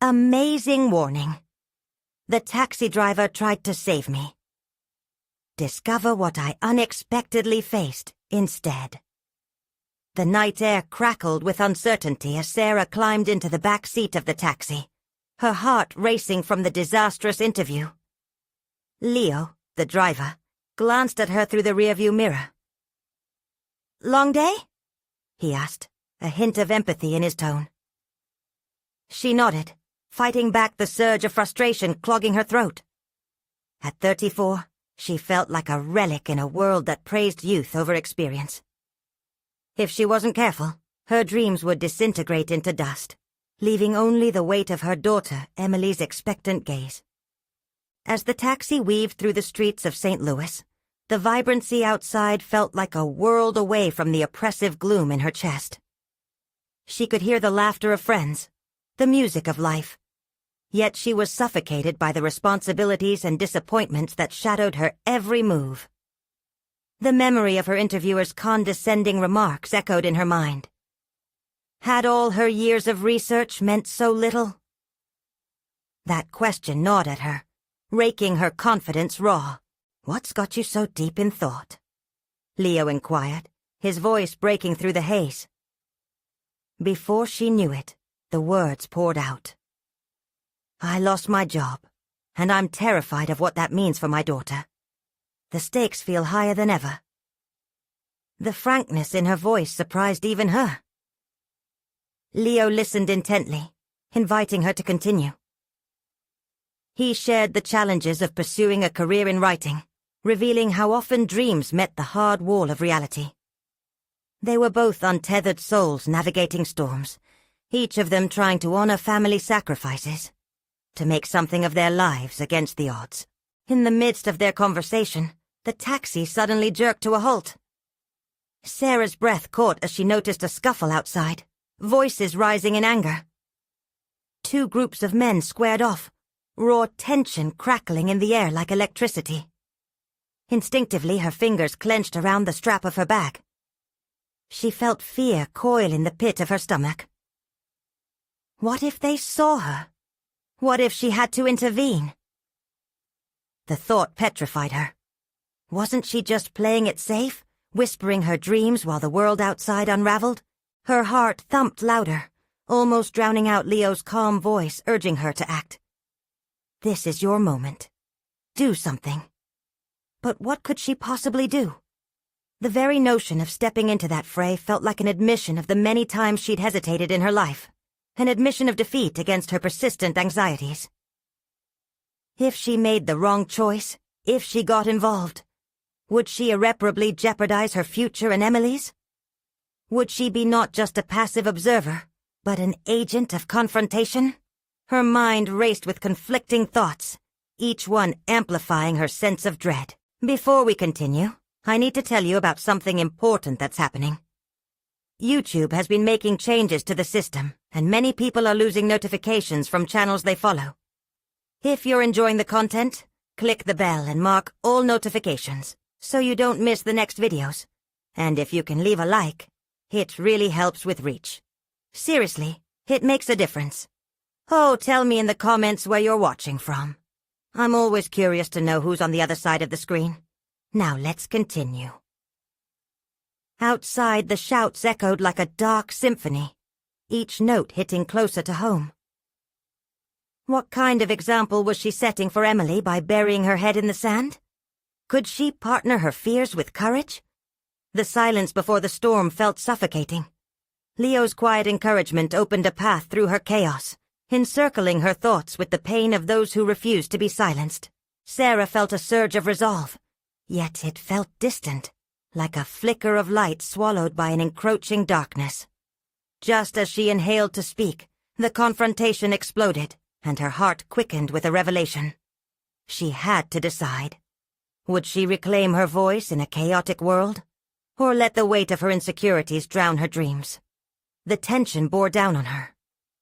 Amazing warning. The taxi driver tried to save me. Discover what I unexpectedly faced instead. The night air crackled with uncertainty as Sarah climbed into the back seat of the taxi, her heart racing from the disastrous interview. Leo, the driver, glanced at her through the rearview mirror. "Long day?" he asked, a hint of empathy in his tone. She nodded, fighting back the surge of frustration clogging her throat. At 34, she felt like a relic in a world that praised youth over experience. If she wasn't careful, her dreams would disintegrate into dust, leaving only the weight of her daughter, Emily's expectant gaze. As the taxi weaved through the streets of St. Louis, the vibrancy outside felt like a world away from the oppressive gloom in her chest. She could hear the laughter of friends, the music of life. Yet she was suffocated by the responsibilities and disappointments that shadowed her every move. The memory of her interviewer's condescending remarks echoed in her mind. Had all her years of research meant so little? That question gnawed at her, raking her confidence raw. "What's got you so deep in thought?" Leo inquired, his voice breaking through the haze. Before she knew it, the words poured out. "I lost my job, and I'm terrified of what that means for my daughter. The stakes feel higher than ever." The frankness in her voice surprised even her. Leo listened intently, inviting her to continue. He shared the challenges of pursuing a career in writing, revealing how often dreams met the hard wall of reality. They were both untethered souls navigating storms, each of them trying to honor family sacrifices, to make something of their lives against the odds. In the midst of their conversation, the taxi suddenly jerked to a halt. Sarah's breath caught as she noticed a scuffle outside, voices rising in anger. Two groups of men squared off, raw tension crackling in the air like electricity. Instinctively, her fingers clenched around the strap of her bag. She felt fear coil in the pit of her stomach. What if they saw her? What if she had to intervene? The thought petrified her. Wasn't she just playing it safe, whispering her dreams while the world outside unraveled? Her heart thumped louder, almost drowning out Leo's calm voice urging her to act. "This is your moment. Do something." But what could she possibly do? The very notion of stepping into that fray felt like an admission of the many times she'd hesitated in her life, an admission of defeat against her persistent anxieties. If she made the wrong choice, if she got involved, would she irreparably jeopardize her future and Emily's? Would she be not just a passive observer, but an agent of confrontation? Her mind raced with conflicting thoughts, each one amplifying her sense of dread. Before we continue, I need to tell you about something important that's happening. YouTube has been making changes to the system, and many people are losing notifications from channels they follow. If you're enjoying the content, click the bell and mark all notifications, so you don't miss the next videos. And if you can leave a like, it really helps with reach. Seriously, it makes a difference. Oh, tell me in the comments where you're watching from. I'm always curious to know who's on the other side of the screen. Now let's continue. Outside, the shouts echoed like a dark symphony, each note hitting closer to home. What kind of example was she setting for Emily by burying her head in the sand? Could she partner her fears with courage? The silence before the storm felt suffocating. Leo's quiet encouragement opened a path through her chaos, encircling her thoughts with the pain of those who refused to be silenced. Sarah felt a surge of resolve, yet it felt distant, like a flicker of light swallowed by an encroaching darkness. Just as she inhaled to speak, the confrontation exploded, and her heart quickened with a revelation. She had to decide. Would she reclaim her voice in a chaotic world, or let the weight of her insecurities drown her dreams? The tension bore down on her,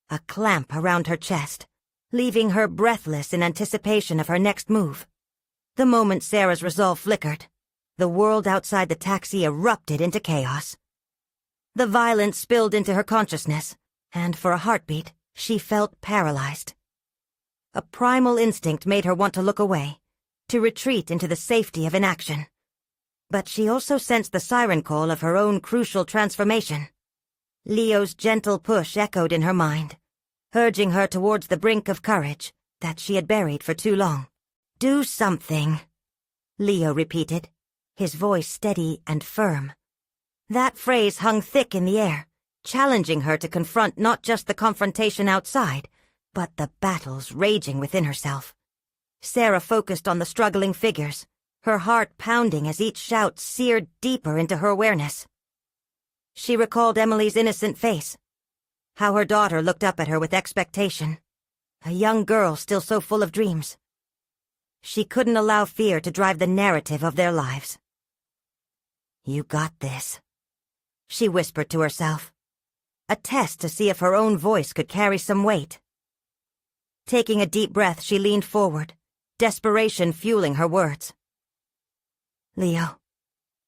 a clamp around her chest, leaving her breathless in anticipation of her next move. The moment Sarah's resolve flickered, the world outside the taxi erupted into chaos. The violence spilled into her consciousness, and for a heartbeat, She felt paralyzed. A primal instinct made her want to look away, to retreat into the safety of inaction. But she also sensed the siren call of her own crucial transformation. Leo's gentle push echoed in her mind, urging her towards the brink of courage that she had buried for too long. "Do something," Leo repeated, his voice steady and firm. That phrase hung thick in the air, challenging her to confront not just the confrontation outside, but the battles raging within herself. Sarah focused on the struggling figures, her heart pounding as each shout seared deeper into her awareness. She recalled Emily's innocent face, how her daughter looked up at her with expectation, a young girl still so full of dreams. She couldn't allow fear to drive the narrative of their lives. "You got this," she whispered to herself, a test to see if her own voice could carry some weight. Taking a deep breath, she leaned forward, desperation fueling her words. "Leo,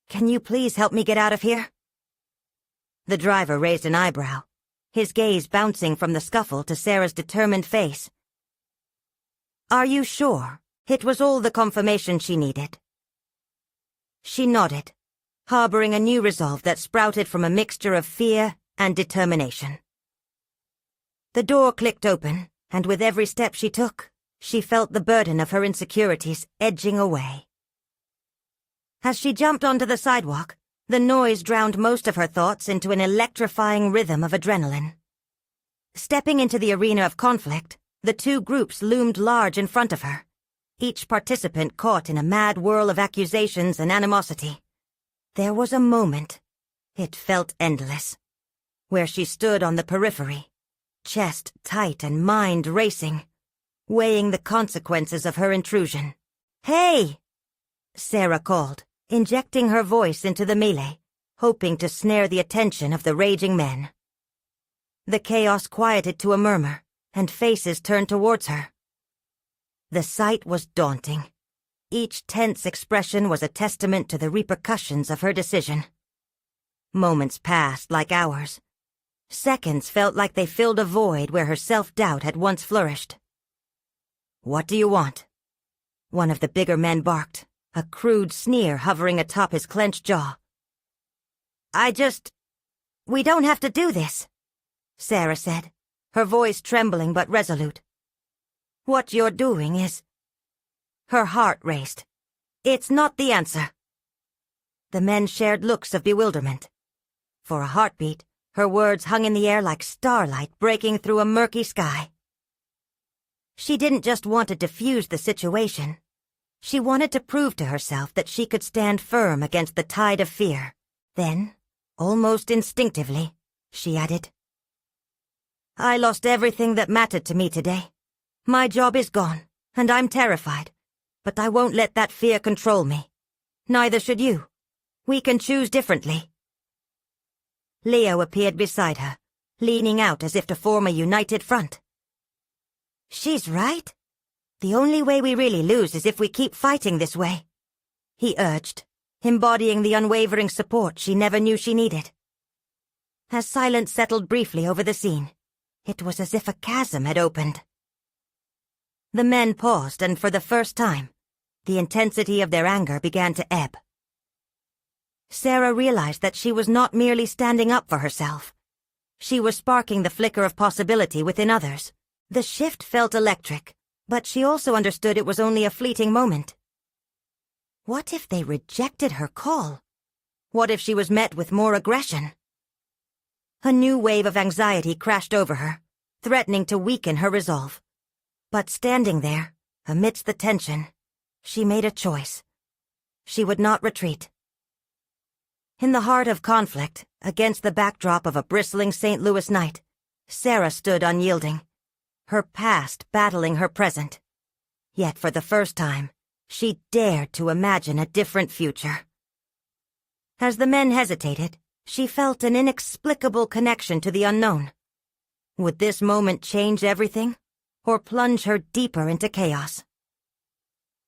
can you please help me get out of here?" The driver raised an eyebrow, his gaze bouncing from the scuffle to Sarah's determined face. "Are you sure it was all the confirmation she needed?" She nodded, harboring a new resolve that sprouted from a mixture of fear and determination. The door clicked open, and with every step she took, she felt the burden of her insecurities edging away. As she jumped onto the sidewalk, the noise drowned most of her thoughts into an electrifying rhythm of adrenaline. Stepping into the arena of conflict, the two groups loomed large in front of her, each participant caught in a mad whirl of accusations and animosity. There was a moment, it felt endless, where she stood on the periphery, chest tight and mind racing, weighing the consequences of her intrusion. "Hey!" Sarah called, injecting her voice into the melee, hoping to snare the attention of the raging men. The chaos quieted to a murmur, and faces turned towards her. The sight was daunting. Each tense expression was a testament to the repercussions of her decision. Moments passed like hours. Seconds felt like they filled a void where her self-doubt had once flourished. "What do you want?" One of the bigger men barked, a crude sneer hovering atop his clenched jaw. We don't have to do this," Sarah said, her voice trembling but resolute. "What you're doing is—" Her heart raced. "It's not the answer." The men shared looks of bewilderment. For a heartbeat, her words hung in the air like starlight breaking through a murky sky. She didn't just want to defuse the situation. She wanted to prove to herself that she could stand firm against the tide of fear. Then, almost instinctively, she added, "I lost everything that mattered to me today. My job is gone, and I'm terrified, but I won't let that fear control me. Neither should you. We can choose differently." Leo appeared beside her, leaning out as if to form a united front. "She's right. The only way we really lose is if we keep fighting this way," he urged, embodying the unwavering support she never knew she needed. As silence settled briefly over the scene, it was as if a chasm had opened. The men paused, and for the first time, the intensity of their anger began to ebb. Sarah realized that she was not merely standing up for herself. She was sparking the flicker of possibility within others. The shift felt electric, but she also understood it was only a fleeting moment. What if they rejected her call? What if she was met with more aggression? A new wave of anxiety crashed over her, threatening to weaken her resolve. But standing there, amidst the tension, she made a choice. She would not retreat. In the heart of conflict, against the backdrop of a bristling St. Louis night, Sarah stood unyielding, her past battling her present. Yet for the first time, she dared to imagine a different future. As the men hesitated, she felt an inexplicable connection to the unknown. Would this moment change everything, or plunge her deeper into chaos?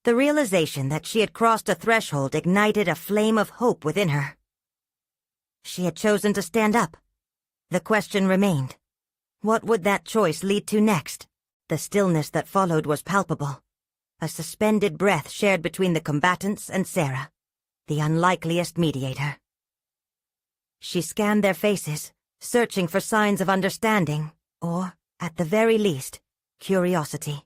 The realization that she had crossed a threshold ignited a flame of hope within her. She had chosen to stand up. The question remained, What would that choice lead to next? The stillness that followed was palpable. A suspended breath shared between the combatants and Sarah, the unlikeliest mediator. She scanned their faces, searching for signs of understanding, or, at the very least, curiosity.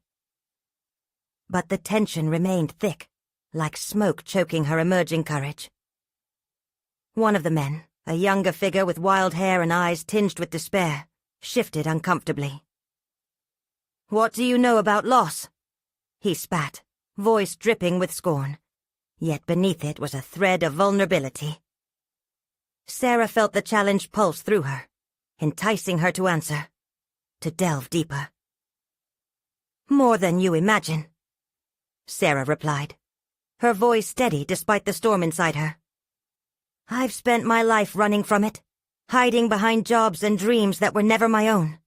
But the tension remained thick, like smoke choking her emerging courage. One of the men, a younger figure with wild hair and eyes tinged with despair, shifted uncomfortably. "What do you know about loss?" he spat, voice dripping with scorn, yet beneath it was a thread of vulnerability. Sarah felt the challenge pulse through her, enticing her to answer, to delve deeper. "More than you imagine," Sarah replied, her voice steady despite the storm inside her. "I've spent my life running from it, hiding behind jobs and dreams that were never my own.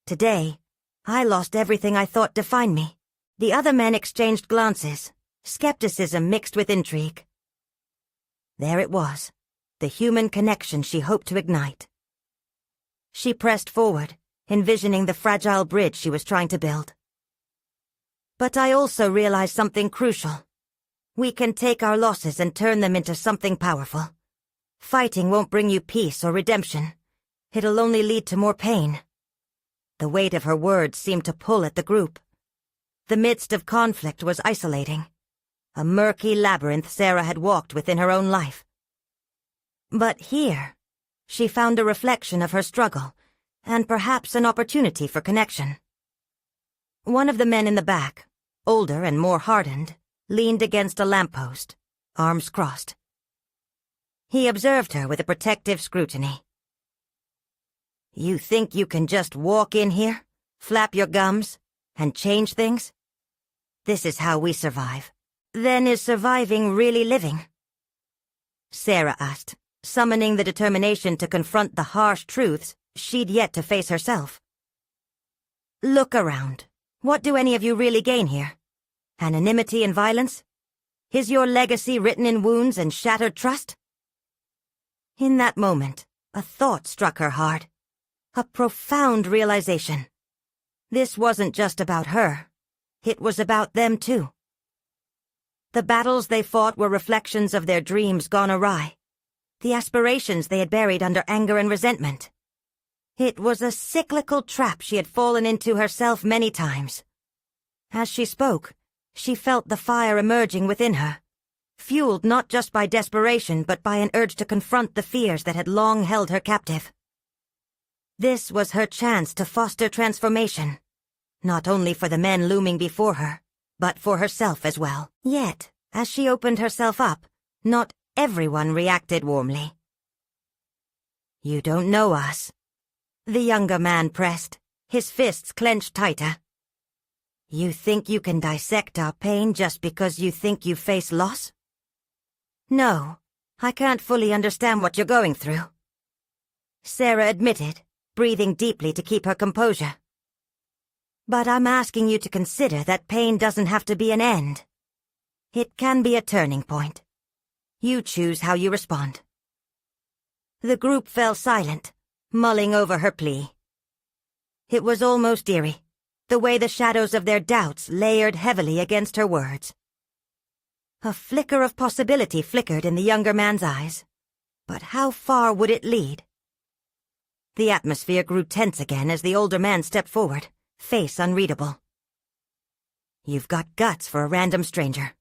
Today, I lost everything I thought defined me." The other men exchanged glances, skepticism mixed with intrigue. There it was, the human connection she hoped to ignite. She pressed forward, envisioning the fragile bridge she was trying to build. "But I also realized something crucial. We can take our losses and turn them into something powerful. Fighting won't bring you peace or redemption. It'll only lead to more pain." The weight of her words seemed to pull at the group. The midst of conflict was isolating, a murky labyrinth Sarah had walked within her own life. But here, she found a reflection of her struggle, and perhaps an opportunity for connection. One of the men in the back, older and more hardened, leaned against a lamppost, arms crossed. He observed her with a protective scrutiny. "You think you can just walk in here, flap your gums, and change things? This is how we survive. Then is surviving really living?" Sarah asked, summoning the determination to confront the harsh truths she'd yet to face herself. "Look around. What do any of you really gain here? Anonymity and violence? Is your legacy written in wounds and shattered trust?" In that moment, a thought struck her hard. A profound realization. This wasn't just about her. It was about them too. The battles they fought were reflections of their dreams gone awry, the aspirations they had buried under anger and resentment. It was a cyclical trap she had fallen into herself many times. As she spoke, she felt the fire emerging within her, fueled not just by desperation but by an urge to confront the fears that had long held her captive. This was her chance to foster transformation, not only for the men looming before her, but for herself as well. Yet, as she opened herself up, not everyone reacted warmly. "You don't know us," the younger man pressed, his fists clenched tighter. "You think you can dissect our pain just because you think you face loss?" "No, I can't fully understand what you're going through," Sarah admitted, breathing deeply to keep her composure. "But I'm asking you to consider that pain doesn't have to be an end. It can be a turning point. You choose how you respond." The group fell silent, mulling over her plea. It was almost eerie, the way the shadows of their doubts layered heavily against her words. A flicker of possibility flickered in the younger man's eyes. But how far would it lead? The atmosphere grew tense again as the older man stepped forward, face unreadable. "You've got guts for a random stranger,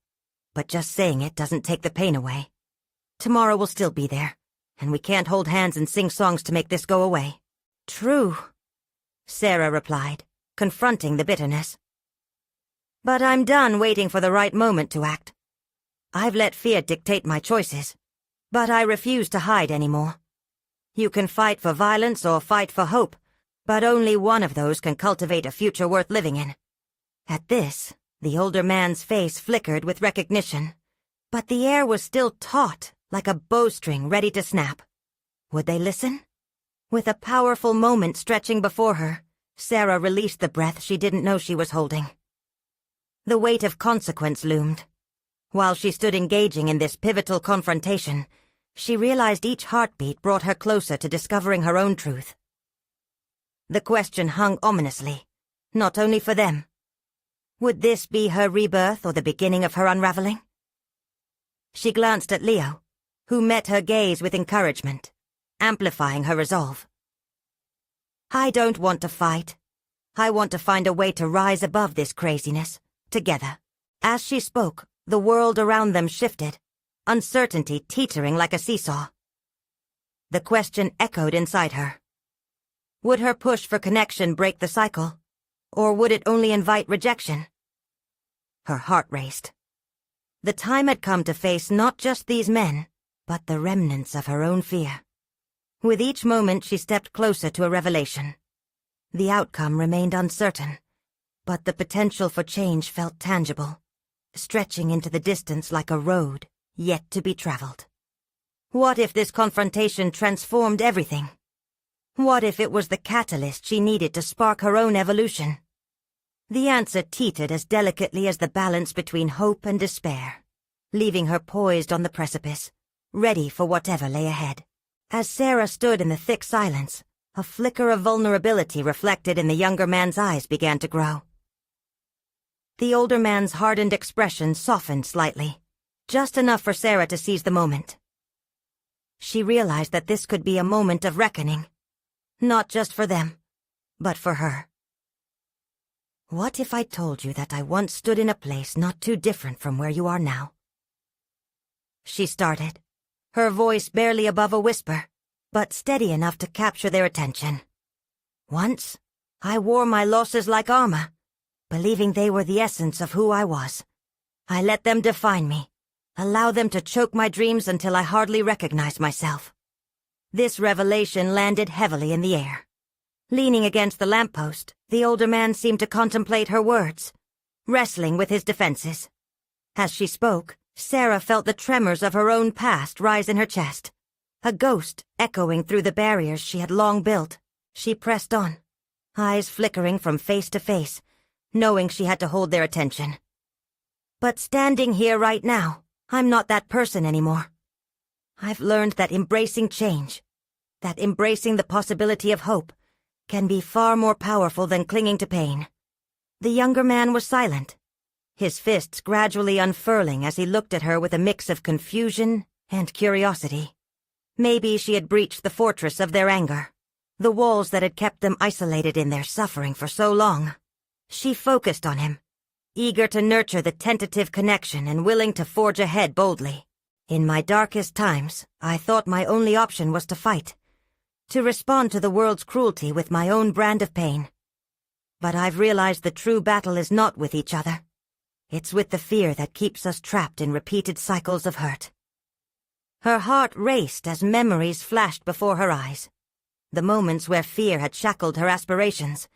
but just saying it doesn't take the pain away. Tomorrow will still be there, and we can't hold hands and sing songs to make this go away." "True," Sarah replied, confronting the bitterness. "But I'm done waiting for the right moment to act. I've let fear dictate my choices, but I refuse to hide anymore. You can fight for violence or fight for hope, but only one of those can cultivate a future worth living in." At this, the older man's face flickered with recognition, but the air was still taut, like a bowstring ready to snap. Would they listen? With a powerful moment stretching before her, Sarah released the breath she didn't know she was holding. The weight of consequence loomed. While she stood engaging in this pivotal confrontation, she realized each heartbeat brought her closer to discovering her own truth. The question hung ominously, not only for them. Would this be her rebirth or the beginning of her unraveling? She glanced at Leo, who met her gaze with encouragement, amplifying her resolve. I don't want to fight. I want to find a way to rise above this craziness, together. As she spoke, the world around them shifted, uncertainty teetering like a seesaw. The question echoed inside her. Would her push for connection break the cycle, or would it only invite rejection? Her heart raced. The time had come to face not just these men, but the remnants of her own fear. With each moment she stepped closer to a revelation. The outcome remained uncertain, but the potential for change felt tangible, stretching into the distance like a road yet to be traveled. What if this confrontation transformed everything? What if it was the catalyst she needed to spark her own evolution? The answer teetered as delicately as the balance between hope and despair, leaving her poised on the precipice, ready for whatever lay ahead. As Sarah stood in the thick silence, a flicker of vulnerability reflected in the younger man's eyes began to grow. The older man's hardened expression softened slightly, just enough for Sarah to seize the moment. She realized that this could be a moment of reckoning, not just for them, but for her. What if I told you that I once stood in a place not too different from where you are now? She started, her voice barely above a whisper, but steady enough to capture their attention. Once, I wore my losses like armor, believing they were the essence of who I was. I let them define me, allow them to choke my dreams until I hardly recognized myself. This revelation landed heavily in the air. Leaning against the lamppost, the older man seemed to contemplate her words, wrestling with his defenses. As she spoke, Sarah felt the tremors of her own past rise in her chest, a ghost echoing through the barriers she had long built. She pressed on, eyes flickering from face to face, knowing she had to hold their attention. But standing here right now, I'm not that person anymore. I've learned that embracing change, that embracing the possibility of hope, can be far more powerful than clinging to pain. The younger man was silent, his fists gradually unfurling as he looked at her with a mix of confusion and curiosity. Maybe she had breached the fortress of their anger, the walls that had kept them isolated in their suffering for so long. She focused on him, eager to nurture the tentative connection and willing to forge ahead boldly. In my darkest times, I thought my only option was to fight, to respond to the world's cruelty with my own brand of pain. But I've realized the true battle is not with each other. It's with the fear that keeps us trapped in repeated cycles of hurt. Her heart raced as memories flashed before her eyes, the moments where fear had shackled her aspirations,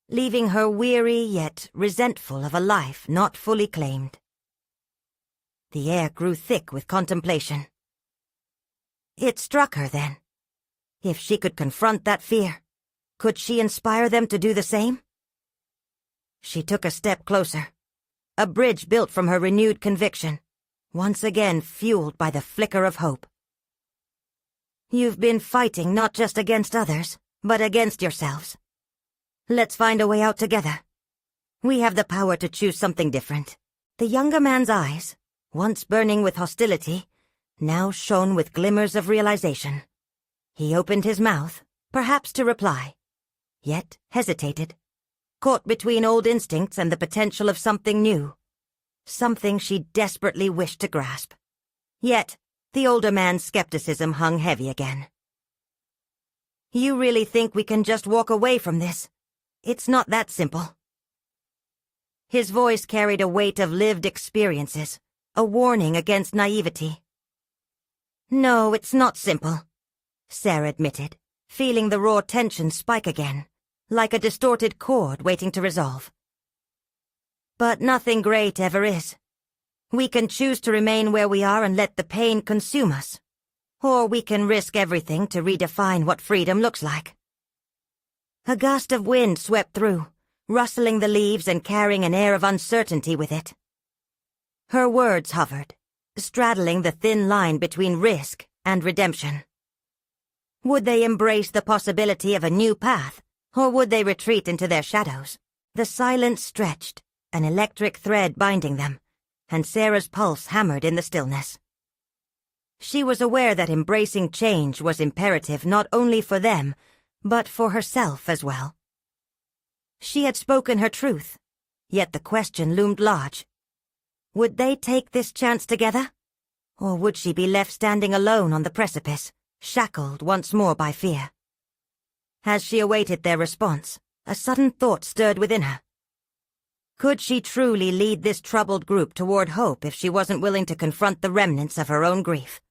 leaving her weary yet resentful of a life not fully claimed. The air grew thick with contemplation. It struck her then. If she could confront that fear, could she inspire them to do the same? She took a step closer, a bridge built from her renewed conviction, once again fueled by the flicker of hope. You've been fighting not just against others, but against yourselves. Let's find a way out together. We have the power to choose something different. The younger man's eyes, once burning with hostility, now shone with glimmers of realization. He opened his mouth, perhaps to reply, yet hesitated, caught between old instincts and the potential of something new, something she desperately wished to grasp. Yet, the older man's skepticism hung heavy again. You really think we can just walk away from this? It's not that simple. His voice carried a weight of lived experiences, a warning against naivety. No, it's not simple, Sarah admitted, feeling the raw tension spike again, like a distorted chord waiting to resolve. But nothing great ever is. We can choose to remain where we are and let the pain consume us, or we can risk everything to redefine what freedom looks like. A gust of wind swept through, rustling the leaves and carrying an air of uncertainty with it. Her words hovered, straddling the thin line between risk and redemption. Would they embrace the possibility of a new path, Or would they retreat into their shadows? The silence stretched, an electric thread binding them, and Sarah's pulse hammered in the stillness. She was aware that embracing change was imperative not only for them, but for herself as well. She had spoken her truth, yet the question loomed large. Would they take this chance together? Or would she be left standing alone on the precipice, shackled once more by fear? As she awaited their response, a sudden thought stirred within her. Could she truly lead this troubled group toward hope if she wasn't willing to confront the remnants of her own grief?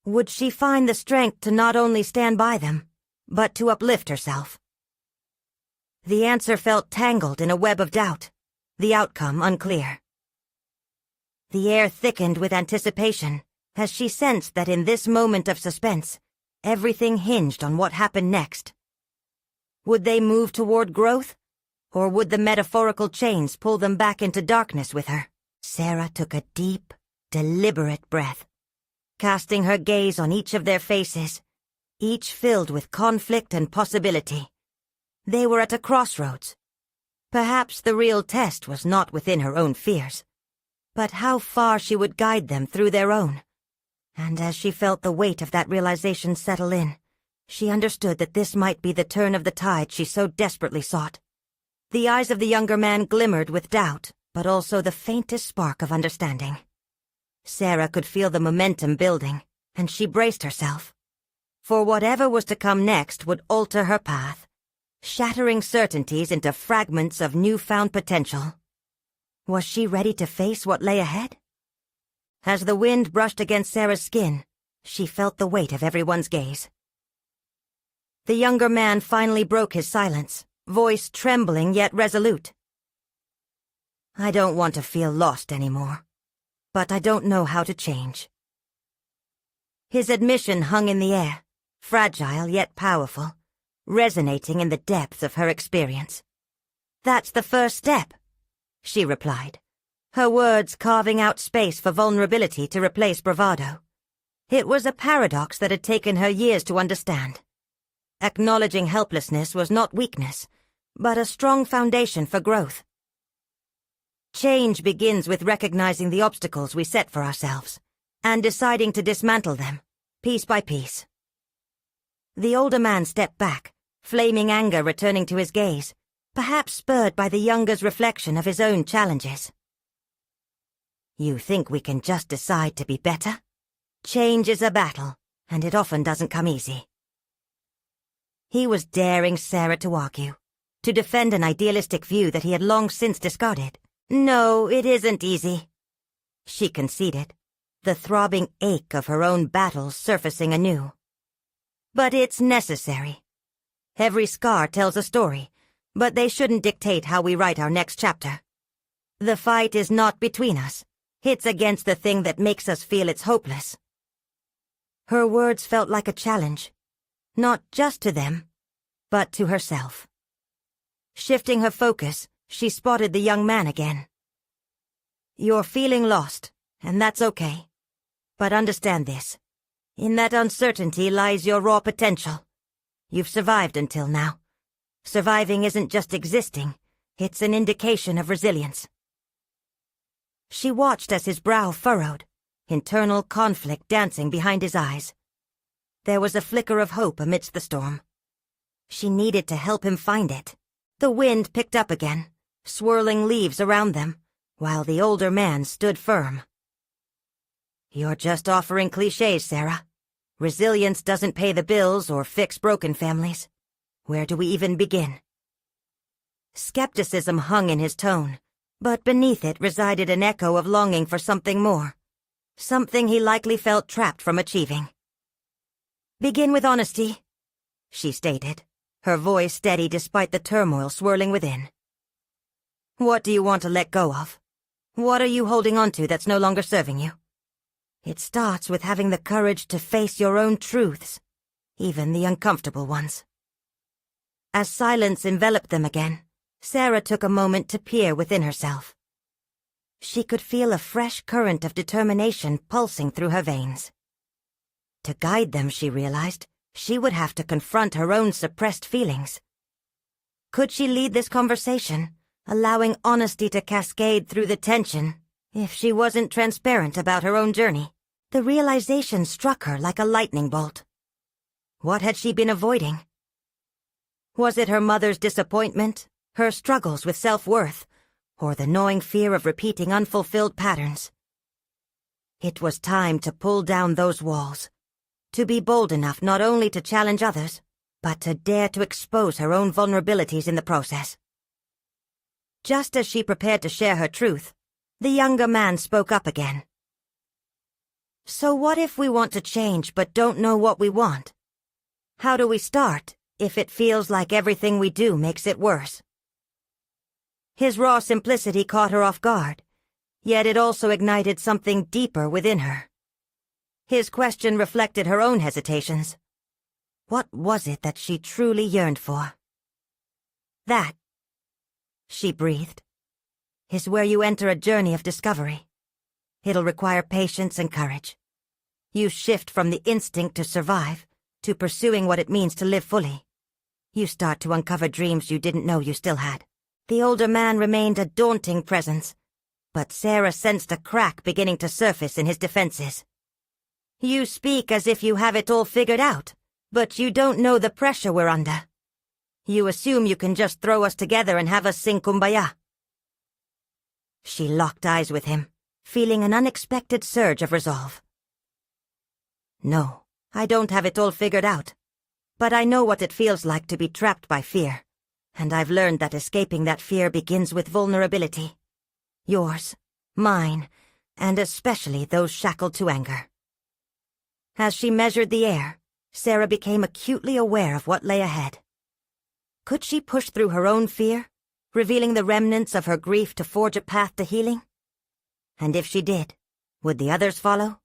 Would she find the strength to not only stand by them, but to uplift herself? The answer felt tangled in a web of doubt, the outcome unclear. The air thickened with anticipation as she sensed that in this moment of suspense, everything hinged on what happened next. Would they move toward growth, or would the metaphorical chains pull them back into darkness with her? Sarah took a deep, deliberate breath, casting her gaze on each of their faces, each filled with conflict and possibility. They were at a crossroads. Perhaps the real test was not within her own fears, but how far she would guide them through their own. And as she felt the weight of that realization settle in, she understood that this might be the turn of the tide she so desperately sought. The eyes of the younger man glimmered with doubt, but also the faintest spark of understanding. Sarah could feel the momentum building, and she braced herself. For whatever was to come next would alter her path, shattering certainties into fragments of newfound potential. Was she ready to face what lay ahead? As the wind brushed against Sarah's skin, she felt the weight of everyone's gaze. The younger man finally broke his silence, voice trembling yet resolute. I don't want to feel lost anymore, but I don't know how to change. His admission hung in the air, fragile yet powerful, resonating in the depths of her experience. That's the first step, she replied, her words carving out space for vulnerability to replace bravado. It was a paradox that had taken her years to understand. Acknowledging helplessness was not weakness, but a strong foundation for growth. Change begins with recognizing the obstacles we set for ourselves, and deciding to dismantle them, piece by piece. The older man stepped back, flaming anger returning to his gaze, perhaps spurred by the younger's reflection of his own challenges. You think we can just decide to be better? Change is a battle, and it often doesn't come easy. He was daring Sarah to argue, to defend an idealistic view that he had long since discarded. No, it isn't easy, she conceded, the throbbing ache of her own battles surfacing anew. But it's necessary. Every scar tells a story, but they shouldn't dictate how we write our next chapter. The fight is not between us. It's against the thing that makes us feel it's hopeless. Her words felt like a challenge, not just to them, but to herself. Shifting her focus, she spotted the young man again. You're feeling lost, and that's okay. But understand this. In that uncertainty lies your raw potential. You've survived until now. Surviving isn't just existing, it's an indication of resilience. She watched as his brow furrowed, internal conflict dancing behind his eyes. There was a flicker of hope amidst the storm. She needed to help him find it. The wind picked up again, swirling leaves around them, while the older man stood firm. You're just offering cliches, Sarah. Resilience doesn't pay the bills or fix broken families. Where do we even begin? Skepticism hung in his tone, but beneath it resided an echo of longing for something more, something he likely felt trapped from achieving. Begin with honesty, she stated, her voice steady despite the turmoil swirling within. What do you want to let go of? What are you holding on to that's no longer serving you? It starts with having the courage to face your own truths, even the uncomfortable ones. As silence enveloped them again, Sarah took a moment to peer within herself. She could feel a fresh current of determination pulsing through her veins. To guide them, she realized, she would have to confront her own suppressed feelings. Could she lead this conversation, allowing honesty to cascade through the tension, if she wasn't transparent about her own journey? The realization struck her like a lightning bolt. What had she been avoiding? Was it her mother's disappointment, her struggles with self-worth, or the gnawing fear of repeating unfulfilled patterns? It was time to pull down those walls, to be bold enough not only to challenge others, but to dare to expose her own vulnerabilities in the process. Just as she prepared to share her truth, the younger man spoke up again. So what if we want to change but don't know what we want? How do we start if it feels like everything we do makes it worse? His raw simplicity caught her off guard, yet it also ignited something deeper within her. His question reflected her own hesitations. What was it that she truly yearned for? That, she breathed, is where you enter a journey of discovery. It'll require patience and courage. You shift from the instinct to survive to pursuing what it means to live fully. You start to uncover dreams you didn't know you still had. The older man remained a daunting presence, but Sarah sensed a crack beginning to surface in his defenses. You speak as if you have it all figured out, but you don't know the pressure we're under. You assume you can just throw us together and have us sing Kumbaya. She locked eyes with him, feeling an unexpected surge of resolve. No, I don't have it all figured out, but I know what it feels like to be trapped by fear, and I've learned that escaping that fear begins with vulnerability. Yours, mine, and especially those shackled to anger. As she measured the air, Sarah became acutely aware of what lay ahead. Could she push through her own fear, revealing the remnants of her grief to forge a path to healing? And if she did, would the others follow?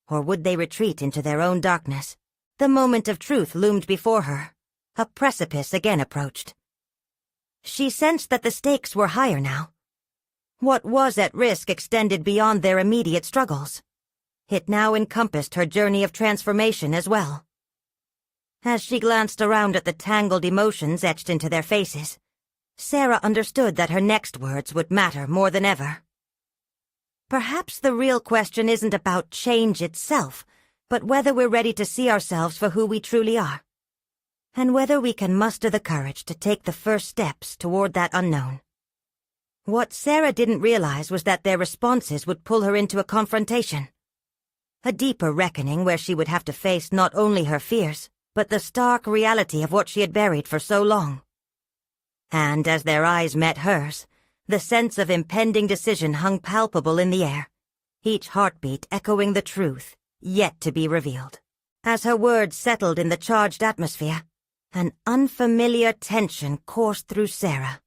Or would they retreat into their own darkness? The moment of truth loomed before her. A precipice again approached. She sensed that the stakes were higher now. What was at risk extended beyond their immediate struggles. It now encompassed her journey of transformation as well. As she glanced around at the tangled emotions etched into their faces, Sarah understood that her next words would matter more than ever. Perhaps the real question isn't about change itself, but whether we're ready to see ourselves for who we truly are, and whether we can muster the courage to take the first steps toward that unknown. What Sarah didn't realize was that their responses would pull her into a confrontation. A deeper reckoning where she would have to face not only her fears, but the stark reality of what she had buried for so long. And as their eyes met hers, the sense of impending decision hung palpable in the air, each heartbeat echoing the truth yet to be revealed. As her words settled in the charged atmosphere, an unfamiliar tension coursed through Sarah.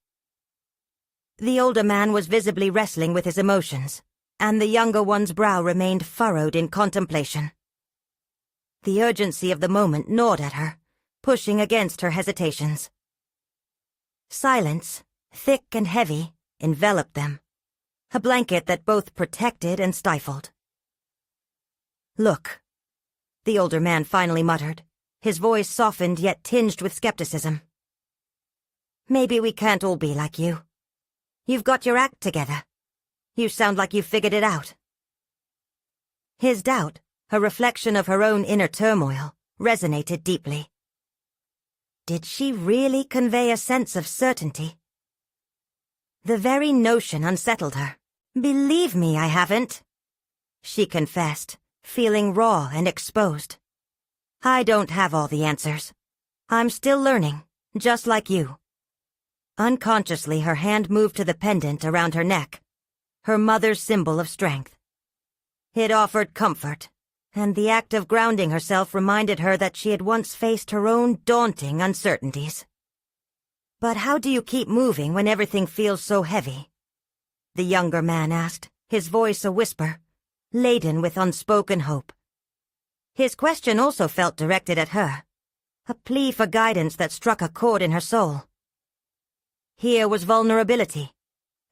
The older man was visibly wrestling with his emotions, and the younger one's brow remained furrowed in contemplation. The urgency of the moment gnawed at her, pushing against her hesitations. Silence, thick and heavy, enveloped them, a blanket that both protected and stifled. "Look," the older man finally muttered, his voice softened yet tinged with skepticism. "Maybe we can't all be like you. You've got your act together. You sound like you've figured it out." His doubt, a reflection of her own inner turmoil, resonated deeply. Did she really convey a sense of certainty? The very notion unsettled her. "Believe me, I haven't," she confessed, feeling raw and exposed. "I don't have all the answers. I'm still learning, just like you." Unconsciously, her hand moved to the pendant around her neck, her mother's symbol of strength. It offered comfort, and the act of grounding herself reminded her that she had once faced her own daunting uncertainties. "But how do you keep moving when everything feels so heavy?" the younger man asked, his voice a whisper, laden with unspoken hope. His question also felt directed at her, a plea for guidance that struck a chord in her soul. Here was vulnerability,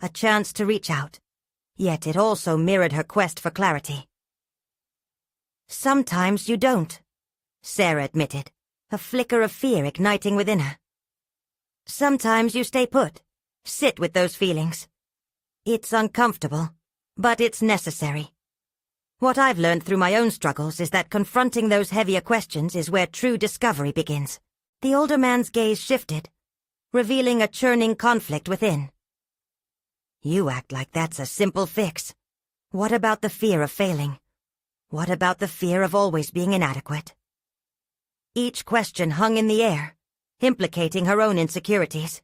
a chance to reach out, yet it also mirrored her quest for clarity. "Sometimes you don't," Sarah admitted, a flicker of fear igniting within her. Sometimes you stay put, sit with those feelings. It's uncomfortable, but it's necessary. What I've learned through my own struggles is that confronting those heavier questions is where true discovery begins. The older man's gaze shifted, revealing a churning conflict within. You act like that's a simple fix. What about the fear of failing? What about the fear of always being inadequate? Each question hung in the air, implicating her own insecurities.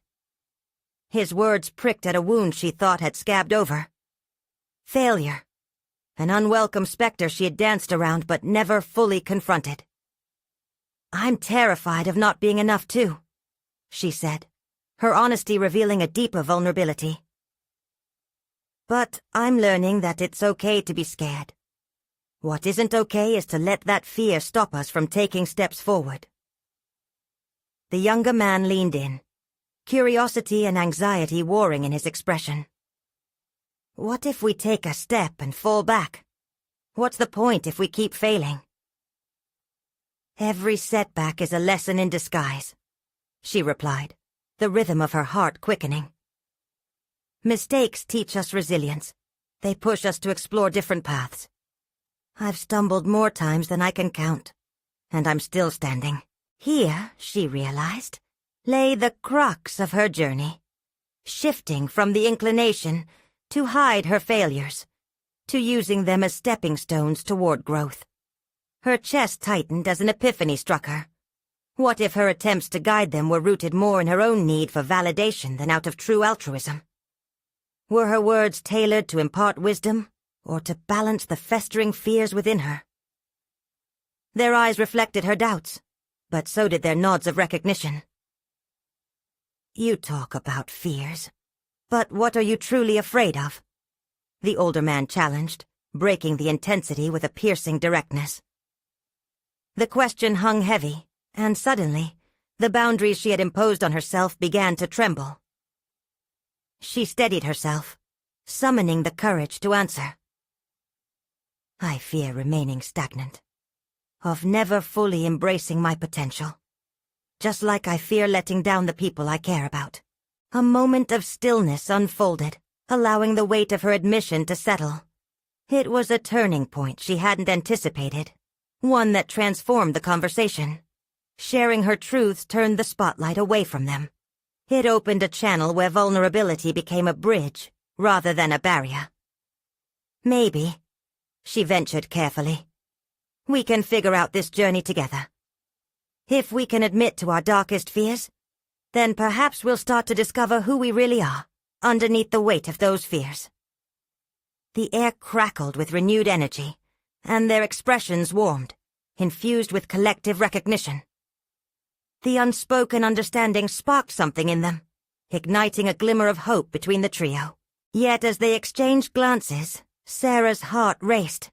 His words pricked at a wound she thought had scabbed over. Failure. An unwelcome specter she had danced around but never fully confronted. I'm terrified of not being enough too, she said, her honesty revealing a deeper vulnerability. But I'm learning that it's okay to be scared. What isn't okay is to let that fear stop us from taking steps forward. The younger man leaned in, curiosity and anxiety warring in his expression. What if we take a step and fall back? What's the point if we keep failing? Every setback is a lesson in disguise, she replied, the rhythm of her heart quickening. Mistakes teach us resilience. They push us to explore different paths. I've stumbled more times than I can count, and I'm still standing. Here, she realized, lay the crux of her journey, shifting from the inclination to hide her failures, to using them as stepping stones toward growth. Her chest tightened as an epiphany struck her. What if her attempts to guide them were rooted more in her own need for validation than out of true altruism? Were her words tailored to impart wisdom, or to balance the festering fears within her? Their eyes reflected her doubts, but so did their nods of recognition. You talk about fears, but what are you truly afraid of? The older man challenged, breaking the intensity with a piercing directness. The question hung heavy, and suddenly, the boundaries she had imposed on herself began to tremble. She steadied herself, summoning the courage to answer. I fear remaining stagnant, of never fully embracing my potential, just like I fear letting down the people I care about. A moment of stillness unfolded, allowing the weight of her admission to settle. It was a turning point she hadn't anticipated, one that transformed the conversation. Sharing her truths turned the spotlight away from them. It opened a channel where vulnerability became a bridge, rather than a barrier. Maybe, she ventured carefully, we can figure out this journey together. If we can admit to our darkest fears, then perhaps we'll start to discover who we really are, underneath the weight of those fears. The air crackled with renewed energy, and their expressions warmed, infused with collective recognition. The unspoken understanding sparked something in them, igniting a glimmer of hope between the trio. Yet as they exchanged glances, Sarah's heart raced.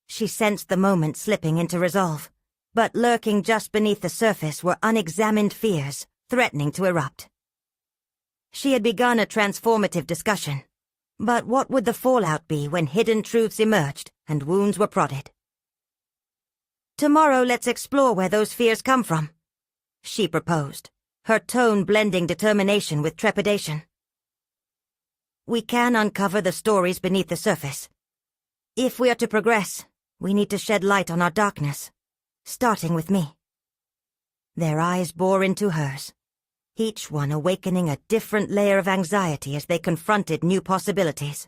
She sensed the moment slipping into resolve, but lurking just beneath the surface were unexamined fears, threatening to erupt. She had begun a transformative discussion, but what would the fallout be when hidden truths emerged and wounds were prodded? Tomorrow let's explore where those fears come from, she proposed, her tone blending determination with trepidation. We can uncover the stories beneath the surface. If we are to progress, we need to shed light on our darkness, starting with me. Their eyes bore into hers, each one awakening a different layer of anxiety as they confronted new possibilities.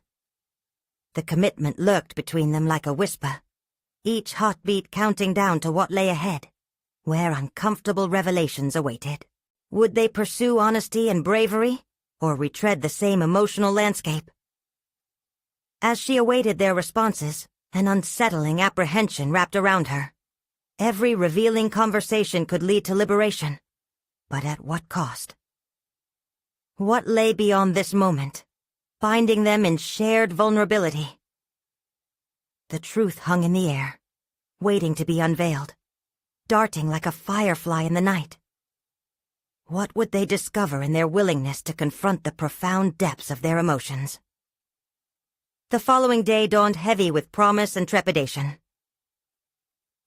The commitment lurked between them like a whisper, each heartbeat counting down to what lay ahead, where uncomfortable revelations awaited. Would they pursue honesty and bravery, or retread the same emotional landscape? As she awaited their responses, an unsettling apprehension wrapped around her. Every revealing conversation could lead to liberation, but at what cost? What lay beyond this moment, binding them in shared vulnerability? The truth hung in the air, waiting to be unveiled, darting like a firefly in the night. What would they discover in their willingness to confront the profound depths of their emotions? The following day dawned heavy with promise and trepidation.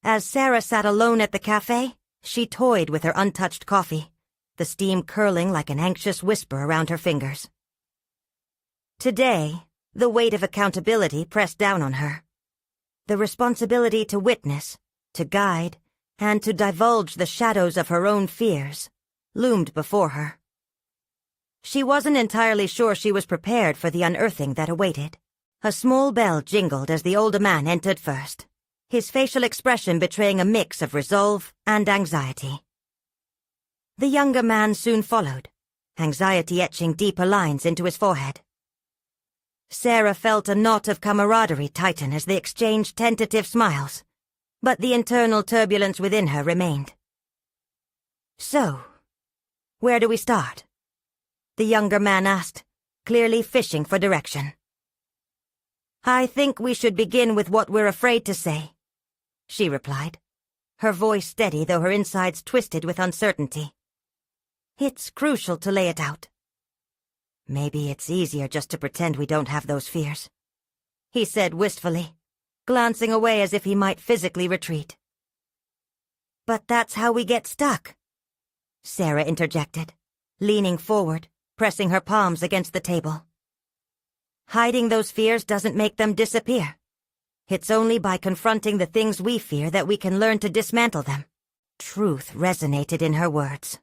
As Sarah sat alone at the cafe, She toyed with her untouched coffee, the steam curling like an anxious whisper around her fingers. Today, the weight of accountability pressed down on her. The responsibility to witness, to guide, and to divulge the shadows of her own fears loomed before her. She wasn't entirely sure she was prepared for the unearthing that awaited. A small bell jingled as the older man entered first, his facial expression betraying a mix of resolve and anxiety. The younger man soon followed, anxiety etching deeper lines into his forehead. Sarah felt a knot of camaraderie tighten as they exchanged tentative smiles, but the internal turbulence within her remained. So, where do we start? The younger man asked, clearly fishing for direction. I think we should begin with what we're afraid to say, she replied, her voice steady though her insides twisted with uncertainty. It's crucial to lay it out. Maybe it's easier just to pretend we don't have those fears, he said wistfully, glancing away as if he might physically retreat. But that's how we get stuck, Sarah interjected, leaning forward, pressing her palms against the table. Hiding those fears doesn't make them disappear. It's only by confronting the things we fear that we can learn to dismantle them. Truth resonated in her words.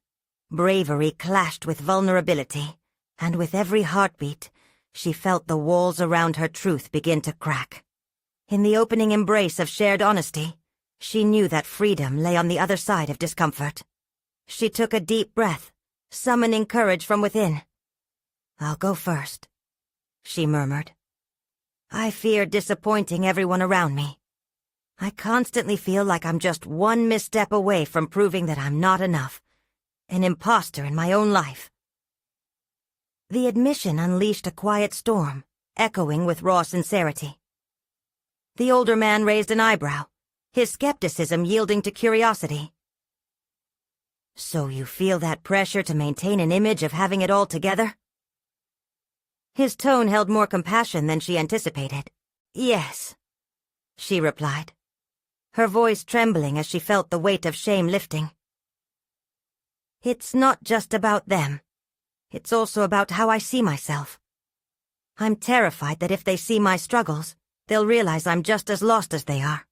Bravery clashed with vulnerability, and with every heartbeat, she felt the walls around her truth begin to crack. In the opening embrace of shared honesty, she knew that freedom lay on the other side of discomfort. She took a deep breath, summoning courage from within. I'll go first, she murmured. I fear disappointing everyone around me. I constantly feel like I'm just one misstep away from proving that I'm not enough, an imposter in my own life. The admission unleashed a quiet storm, echoing with raw sincerity. The older man raised an eyebrow, his skepticism yielding to curiosity. So you feel that pressure to maintain an image of having it all together? His tone held more compassion than she anticipated. Yes, she replied, her voice trembling as she felt the weight of shame lifting. It's not just about them. It's also about how I see myself. I'm terrified that if they see my struggles, they'll realize I'm just as lost as they are.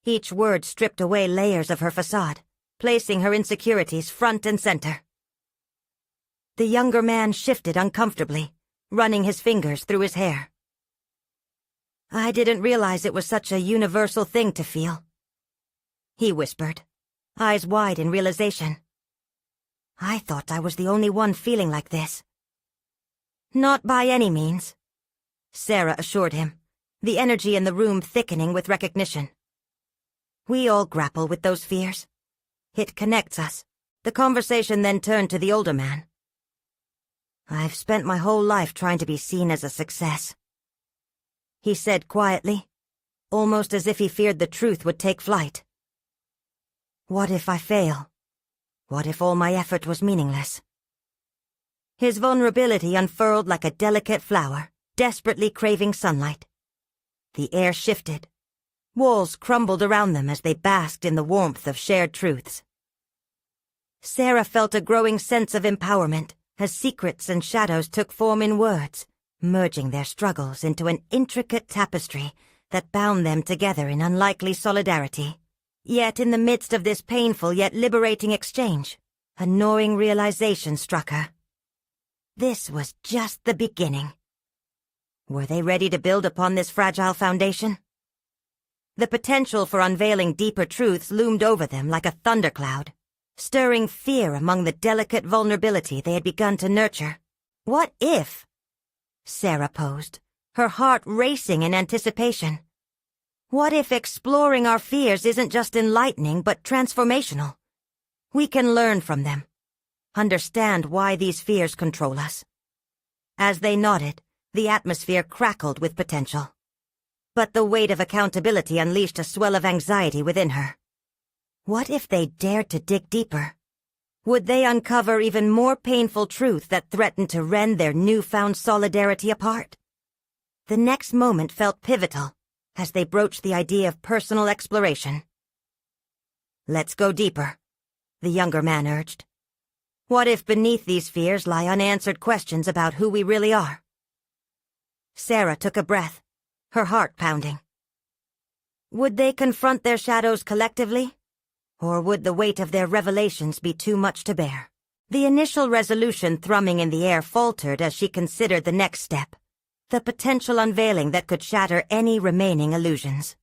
Each word stripped away layers of her facade, placing her insecurities front and center. The younger man shifted uncomfortably, running his fingers through his hair. I didn't realize it was such a universal thing to feel, he whispered, eyes wide in realization. I thought I was the only one feeling like this. Not by any means, Sarah assured him, the energy in the room thickening with recognition. We all grapple with those fears. It connects us. The conversation then turned to the older man. I've spent my whole life trying to be seen as a success, he said quietly, almost as if he feared the truth would take flight. What if I fail? What if all my effort was meaningless? His vulnerability unfurled like a delicate flower, desperately craving sunlight. The air shifted. Walls crumbled around them as they basked in the warmth of shared truths. Sarah felt a growing sense of empowerment as secrets and shadows took form in words, merging their struggles into an intricate tapestry that bound them together in unlikely solidarity. Yet in the midst of this painful yet liberating exchange, a gnawing realization struck her. This was just the beginning. Were they ready to build upon this fragile foundation? The potential for unveiling deeper truths loomed over them like a thundercloud, stirring fear among the delicate vulnerability they had begun to nurture. What if? Sarah posed, her heart racing in anticipation. What if exploring our fears isn't just enlightening but transformational? We can learn from them, understand why these fears control us. As they nodded, the atmosphere crackled with potential. But the weight of accountability unleashed a swell of anxiety within her. What if they dared to dig deeper? Would they uncover even more painful truth that threatened to rend their newfound solidarity apart? The next moment felt pivotal as they broached the idea of personal exploration. Let's go deeper, the younger man urged. What if beneath these fears lie unanswered questions about who we really are? Sarah took a breath, her heart pounding. Would they confront their shadows collectively? Or would the weight of their revelations be too much to bear? The initial resolution thrumming in the air faltered as she considered the next step, the potential unveiling that could shatter any remaining illusions.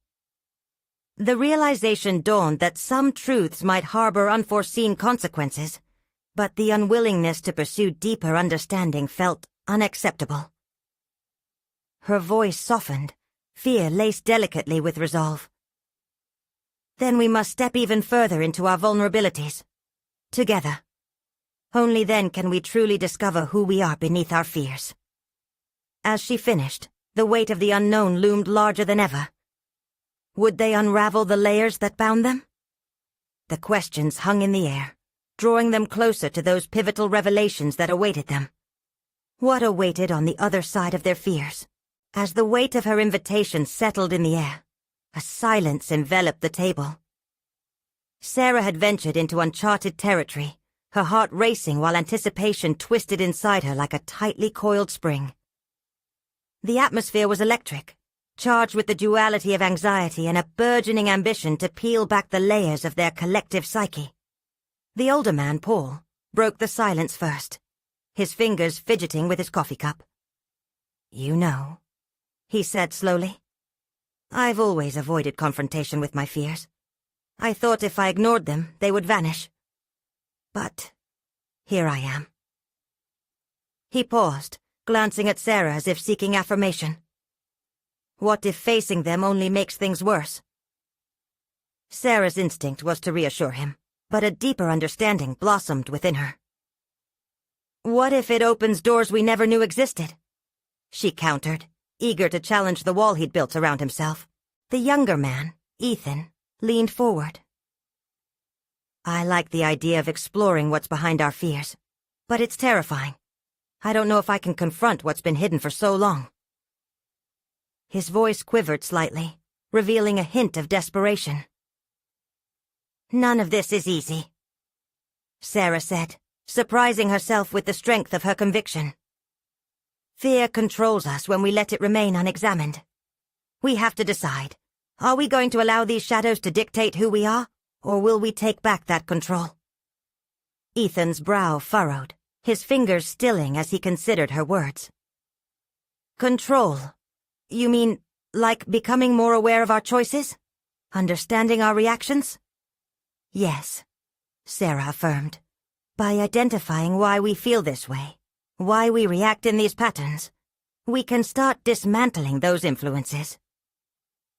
The realization dawned that some truths might harbor unforeseen consequences, but the unwillingness to pursue deeper understanding felt unacceptable. Her voice softened, fear laced delicately with resolve. Then we must step even further into our vulnerabilities. Together. Only then can we truly discover who we are beneath our fears. As she finished, the weight of the unknown loomed larger than ever. Would they unravel the layers that bound them? The questions hung in the air, drawing them closer to those pivotal revelations that awaited them. What awaited on the other side of their fears? As the weight of her invitation settled in the air, a silence enveloped the table. Sarah had ventured into uncharted territory, her heart racing while anticipation twisted inside her like a tightly coiled spring. The atmosphere was electric, charged with the duality of anxiety and a burgeoning ambition to peel back the layers of their collective psyche. The older man, Paul, broke the silence first, his fingers fidgeting with his coffee cup. "You know," he said slowly, "I've always avoided confrontation with my fears. I thought if I ignored them, they would vanish. But here I am." He paused, glancing at Sarah as if seeking affirmation. What if facing them only makes things worse? Sarah's instinct was to reassure him, but a deeper understanding blossomed within her. What if it opens doors we never knew existed? She countered, eager to challenge the wall he'd built around himself. The younger man, Ethan, leaned forward. I like the idea of exploring what's behind our fears, but it's terrifying. I don't know if I can confront what's been hidden for so long. His voice quivered slightly, revealing a hint of desperation. None of this is easy, Sarah said, surprising herself with the strength of her conviction. Fear controls us when we let it remain unexamined. We have to decide, are we going to allow these shadows to dictate who we are, or will we take back that control? Ethan's brow furrowed, his fingers stilling as he considered her words. Control? You mean, like becoming more aware of our choices? Understanding our reactions? Yes, Sarah affirmed. By identifying why we feel this way, why we react in these patterns, we can start dismantling those influences.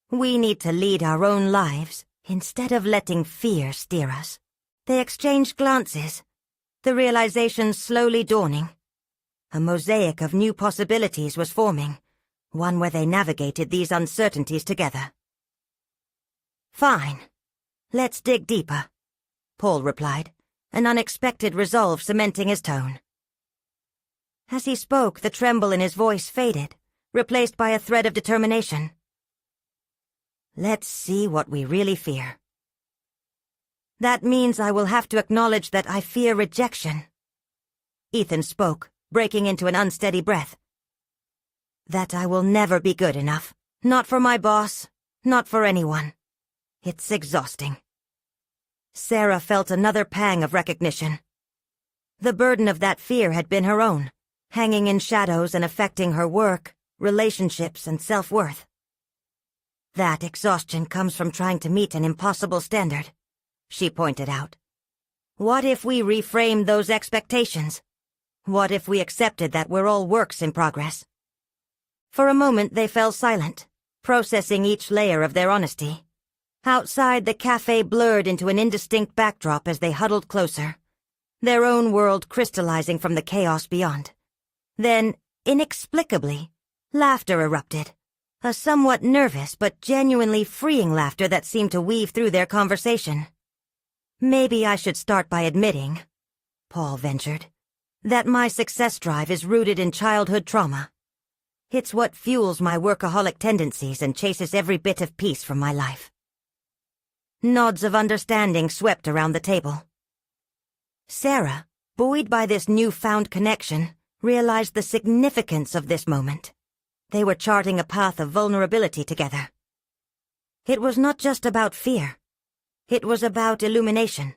We need to lead our own lives instead of letting fear steer us. They exchanged glances, the realization slowly dawning. A mosaic of new possibilities was forming, one where they navigated these uncertainties together. Fine. Let's dig deeper, Paul replied, an unexpected resolve cementing his tone. As he spoke, the tremble in his voice faded, replaced by a thread of determination. Let's see what we really fear. That means I will have to acknowledge that I fear rejection. Ethan spoke, breaking into an unsteady breath. That I will never be good enough. Not for my boss, not for anyone. It's exhausting. Sarah felt another pang of recognition. The burden of that fear had been her own, hanging in shadows and affecting her work, relationships, and self-worth. That exhaustion comes from trying to meet an impossible standard, she pointed out. What if we reframed those expectations? What if we accepted that we're all works in progress? For a moment they fell silent, processing each layer of their honesty. Outside, the cafe blurred into an indistinct backdrop as they huddled closer, their own world crystallizing from the chaos beyond. Then, inexplicably, laughter erupted, a somewhat nervous but genuinely freeing laughter that seemed to weave through their conversation. Maybe I should start by admitting, Paul ventured, that my success drive is rooted in childhood trauma. It's what fuels my workaholic tendencies and chases every bit of peace from my life. Nods of understanding swept around the table. Sarah, buoyed by this newfound connection, realized the significance of this moment. They were charting a path of vulnerability together. It was not just about fear. It was about illumination,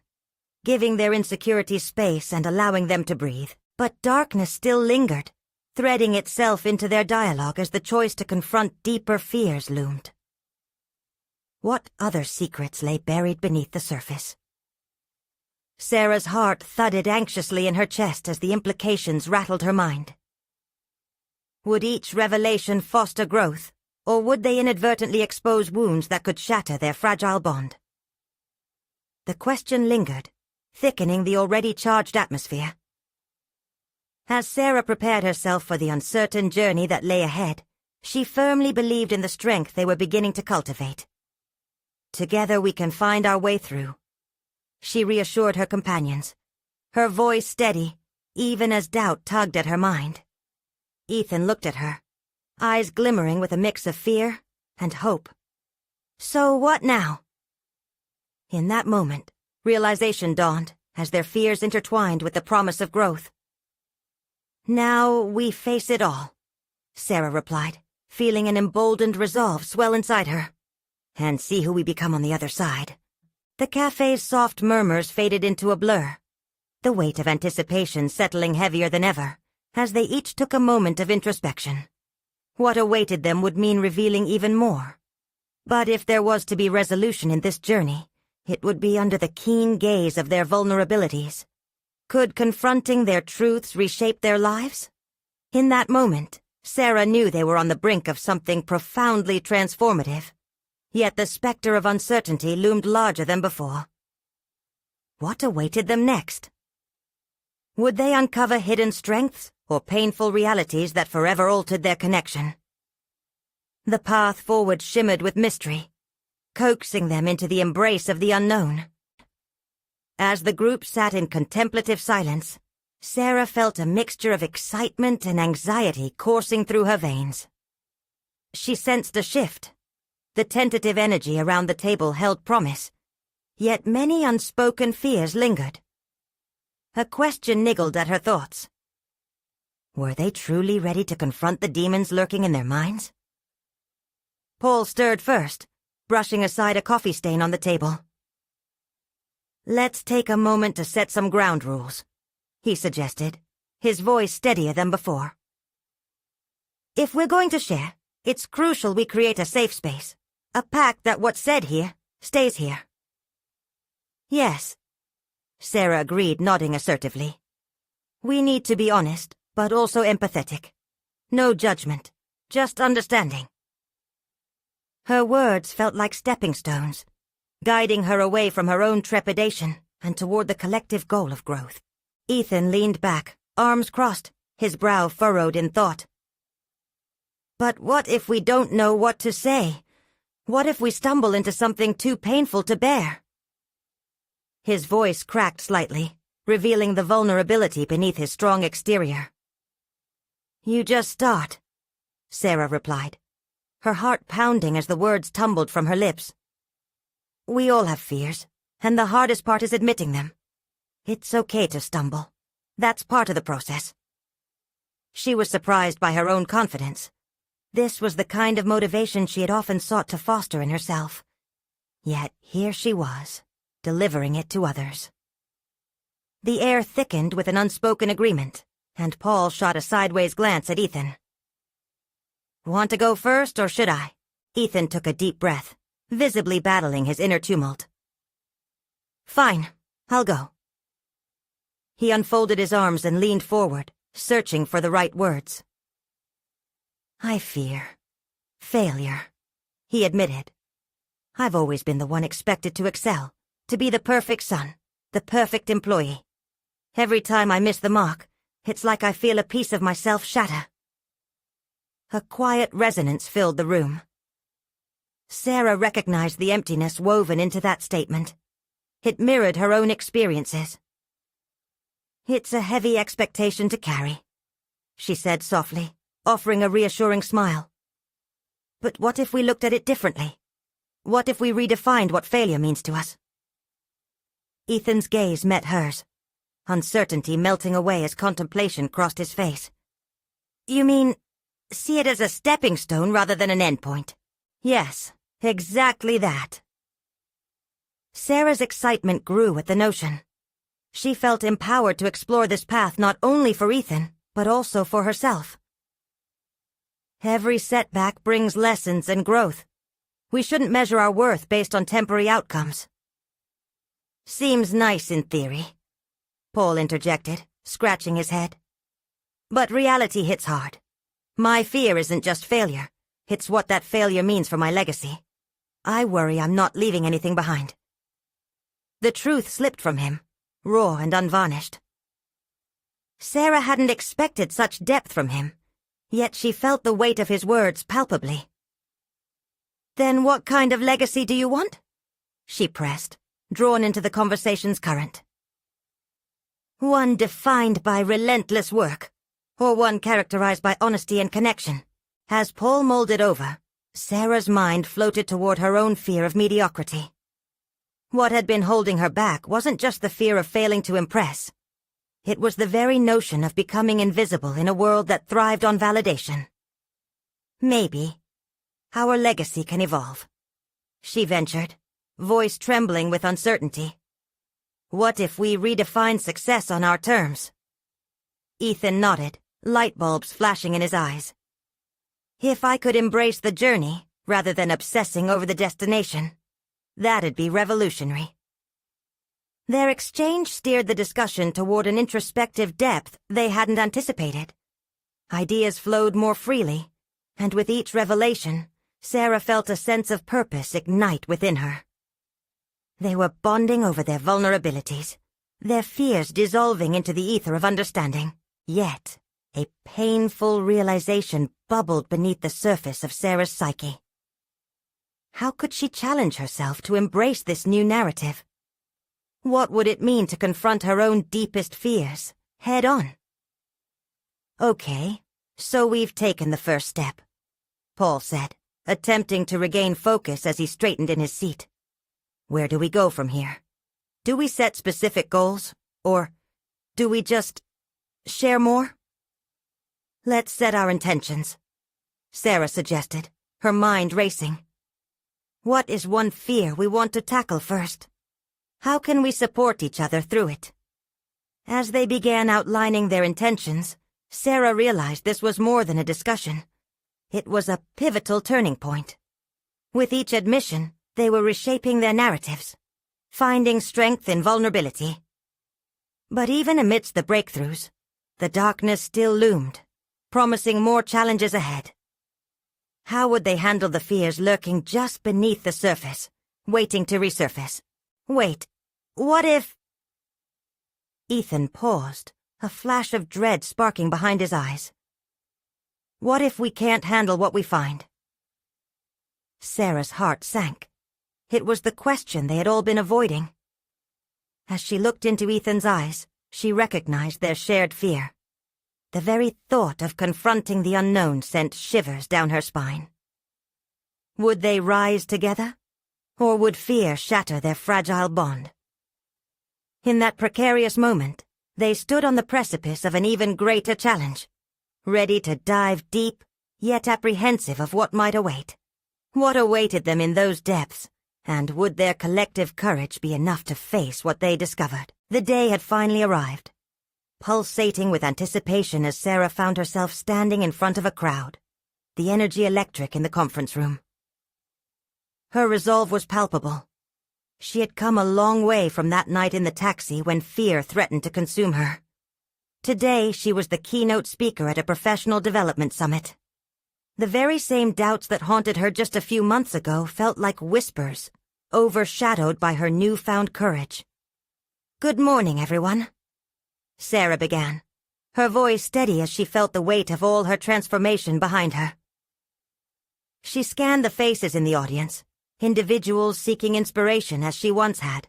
giving their insecurities space and allowing them to breathe. But darkness still lingered, threading itself into their dialogue as the choice to confront deeper fears loomed. What other secrets lay buried beneath the surface? Sarah's heart thudded anxiously in her chest as the implications rattled her mind. Would each revelation foster growth, or would they inadvertently expose wounds that could shatter their fragile bond? The question lingered, thickening the already charged atmosphere. As Sarah prepared herself for the uncertain journey that lay ahead, she firmly believed in the strength they were beginning to cultivate. Together we can find our way through, she reassured her companions, her voice steady, even as doubt tugged at her mind. Ethan looked at her, eyes glimmering with a mix of fear and hope. So what now? In that moment, realization dawned as their fears intertwined with the promise of growth. Now we face it all, Sarah replied, feeling an emboldened resolve swell inside her. And see who we become on the other side. The cafe's soft murmurs faded into a blur, the weight of anticipation settling heavier than ever, as they each took a moment of introspection. What awaited them would mean revealing even more. But if there was to be resolution in this journey, it would be under the keen gaze of their vulnerabilities. Could confronting their truths reshape their lives? In that moment, Sarah knew they were on the brink of something profoundly transformative. Yet the specter of uncertainty loomed larger than before. What awaited them next? Would they uncover hidden strengths or painful realities that forever altered their connection? The path forward shimmered with mystery, coaxing them into the embrace of the unknown. As the group sat in contemplative silence, Sarah felt a mixture of excitement and anxiety coursing through her veins. She sensed a shift. The tentative energy around the table held promise, yet many unspoken fears lingered. A question niggled at her thoughts. Were they truly ready to confront the demons lurking in their minds? Paul stirred first, brushing aside a coffee stain on the table. Let's take a moment to set some ground rules, he suggested, his voice steadier than before. If we're going to share, it's crucial we create a safe space. A pact that what's said here, stays here. Yes, Sarah agreed, nodding assertively. We need to be honest, but also empathetic. No judgment, just understanding. Her words felt like stepping stones, guiding her away from her own trepidation and toward the collective goal of growth. Ethan leaned back, arms crossed, his brow furrowed in thought. But what if we don't know what to say? What if we stumble into something too painful to bear? His voice cracked slightly, revealing the vulnerability beneath his strong exterior. You just start, Sarah replied, her heart pounding as the words tumbled from her lips. We all have fears, and the hardest part is admitting them. It's okay to stumble. That's part of the process. She was surprised by her own confidence. This was the kind of motivation she had often sought to foster in herself. Yet here she was, delivering it to others. The air thickened with an unspoken agreement, and Paul shot a sideways glance at Ethan. Want to go first, or should I? Ethan took a deep breath, visibly battling his inner tumult. Fine, I'll go. He unfolded his arms and leaned forward, searching for the right words. I fear failure, he admitted. I've always been the one expected to excel, to be the perfect son, the perfect employee. Every time I miss the mark, it's like I feel a piece of myself shatter. A quiet resonance filled the room. Sarah recognized the emptiness woven into that statement. It mirrored her own experiences. It's a heavy expectation to carry, she said softly, offering a reassuring smile. But what if we looked at it differently? what if we redefined what failure means to us? Ethan's gaze met hers, uncertainty melting away as contemplation crossed his face. You mean, see it as a stepping stone rather than an endpoint? Yes, exactly that. Sarah's excitement grew at the notion. She felt empowered to explore this path not only for Ethan, but also for herself. Every setback brings lessons and growth. We shouldn't measure our worth based on temporary outcomes. Seems nice in theory, Paul interjected, scratching his head. But reality hits hard. My fear isn't just failure, it's what that failure means for my legacy. I worry I'm not leaving anything behind. The truth slipped from him, raw and unvarnished. Sarah hadn't expected such depth from him, yet she felt the weight of his words palpably. Then what kind of legacy do you want? She pressed, drawn into the conversation's current. One defined by relentless work, or one characterized by honesty and connection. As Paul molded over, Sarah's mind floated toward her own fear of mediocrity. What had been holding her back wasn't just the fear of failing to impress. It was the very notion of becoming invisible in a world that thrived on validation. Maybe our legacy can evolve, she ventured, voice trembling with uncertainty. What if we redefine success on our terms? Ethan nodded, light bulbs flashing in his eyes. If I could embrace the journey, rather than obsessing over the destination, that'd be revolutionary. Their exchange steered the discussion toward an introspective depth they hadn't anticipated. Ideas flowed more freely, and with each revelation, Sarah felt a sense of purpose ignite within her. They were bonding over their vulnerabilities, their fears dissolving into the ether of understanding. Yet, a painful realization bubbled beneath the surface of Sarah's psyche. How could she challenge herself to embrace this new narrative? What would it mean to confront her own deepest fears, head on? Okay, so we've taken the first step, Paul said, attempting to regain focus as he straightened in his seat. Where do we go from here? Do we set specific goals, or do we just share more? Let's set our intentions, Sarah suggested, her mind racing. What is one fear we want to tackle first? How can we support each other through it? As they began outlining their intentions, Sarah realized this was more than a discussion. It was a pivotal turning point. With each admission, they were reshaping their narratives, finding strength in vulnerability. But even amidst the breakthroughs, the darkness still loomed, promising more challenges ahead. How would they handle the fears lurking just beneath the surface, waiting to resurface? Wait, what if... Ethan paused, a flash of dread sparking behind his eyes. What if we can't handle what we find? Sarah's heart sank. It was the question they had all been avoiding. As she looked into Ethan's eyes, she recognized their shared fear. The very thought of confronting the unknown sent shivers down her spine. Would they rise together? Or would fear shatter their fragile bond? In that precarious moment, they stood on the precipice of an even greater challenge, ready to dive deep, yet apprehensive of what might await. What awaited them in those depths, and would their collective courage be enough to face what they discovered? The day had finally arrived, pulsating with anticipation as Sarah found herself standing in front of a crowd, the energy electric in the conference room. Her resolve was palpable. She had come a long way from that night in the taxi when fear threatened to consume her. Today, she was the keynote speaker at a professional development summit. The very same doubts that haunted her just a few months ago felt like whispers, overshadowed by her newfound courage. "Good morning, everyone," Sarah began, her voice steady as she felt the weight of all her transformation behind her. She scanned the faces in the audience, individuals seeking inspiration as she once had.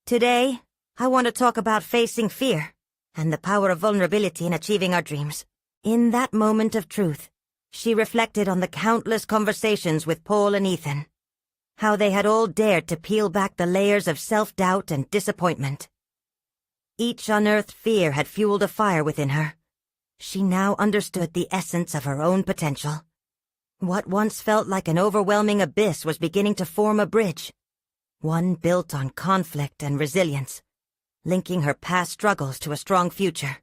Today, I want to talk about facing fear and the power of vulnerability in achieving our dreams. In that moment of truth, She reflected on the countless conversations with Paul and Ethan, how they had all dared to peel back the layers of self-doubt and disappointment. Each unearthed fear had fueled a fire within her. She now understood the essence of her own potential. What once felt like an overwhelming abyss was beginning to form a bridge, one built on conflict and resilience, linking her past struggles to a strong future.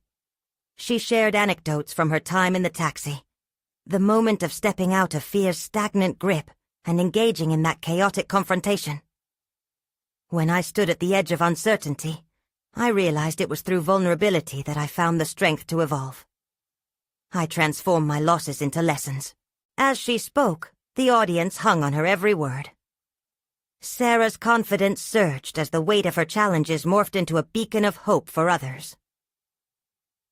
She shared anecdotes from her time in the taxi, the moment of stepping out of fear's stagnant grip and engaging in that chaotic confrontation. When I stood at the edge of uncertainty, I realized it was through vulnerability that I found the strength to evolve. I transformed my losses into lessons. As she spoke, the audience hung on her every word. Sarah's confidence surged as the weight of her challenges morphed into a beacon of hope for others.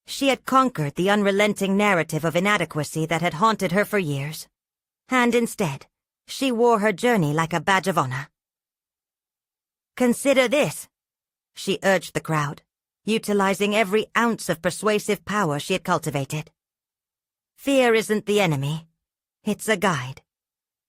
She had conquered the unrelenting narrative of inadequacy that had haunted her for years, and instead, she wore her journey like a badge of honor. "Consider this," she urged the crowd, utilizing every ounce of persuasive power she had cultivated. "Fear isn't the enemy. It's a guide.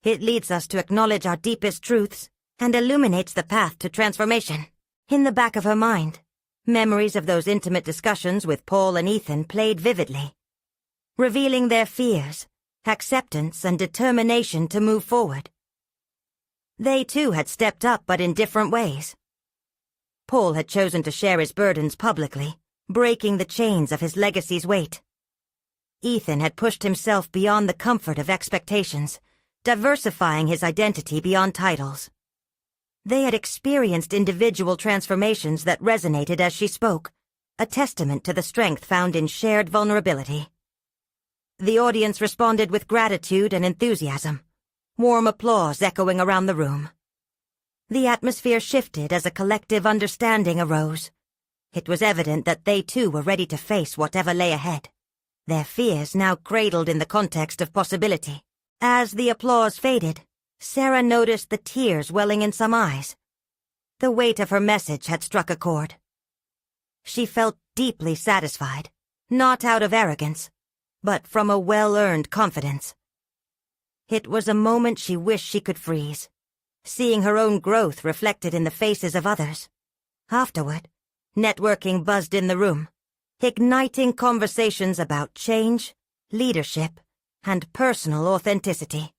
It leads us to acknowledge our deepest truths and illuminates the path to transformation." In the back of her mind, memories of those intimate discussions with Paul and Ethan played vividly, revealing their fears, acceptance, and determination to move forward. They too had stepped up, but in different ways. Paul had chosen to share his burdens publicly, breaking the chains of his legacy's weight. Ethan had pushed himself beyond the comfort of expectations, diversifying his identity beyond titles. They had experienced individual transformations that resonated as she spoke, a testament to the strength found in shared vulnerability. The audience responded with gratitude and enthusiasm, warm applause echoing around the room. The atmosphere shifted as a collective understanding arose. It was evident that they too were ready to face whatever lay ahead, their fears now cradled in the context of possibility. As the applause faded, Sarah noticed the tears welling in some eyes. The weight of her message had struck a chord. She felt deeply satisfied, not out of arrogance, but from a well-earned confidence. It was a moment she wished she could freeze, seeing her own growth reflected in the faces of others. Afterward, networking buzzed in the room, igniting conversations about change, leadership, and personal authenticity.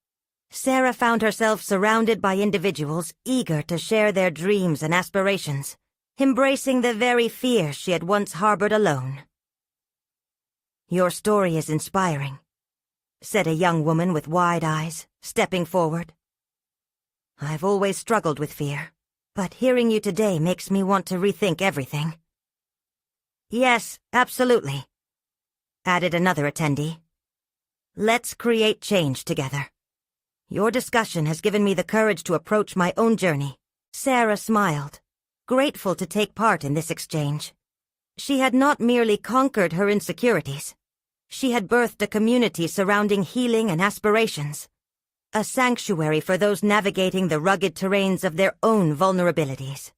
Sarah found herself surrounded by individuals eager to share their dreams and aspirations, embracing the very fears she had once harbored alone. "Your story is inspiring," said a young woman with wide eyes, stepping forward. "I've always struggled with fear, but hearing you today makes me want to rethink everything." "Yes, absolutely," added another attendee. "Let's create change together. Your discussion has given me the courage to approach my own journey." Sarah smiled, grateful to take part in this exchange. She had not merely conquered her insecurities. She had birthed a community surrounding healing and aspirations, a sanctuary for those navigating the rugged terrains of their own vulnerabilities.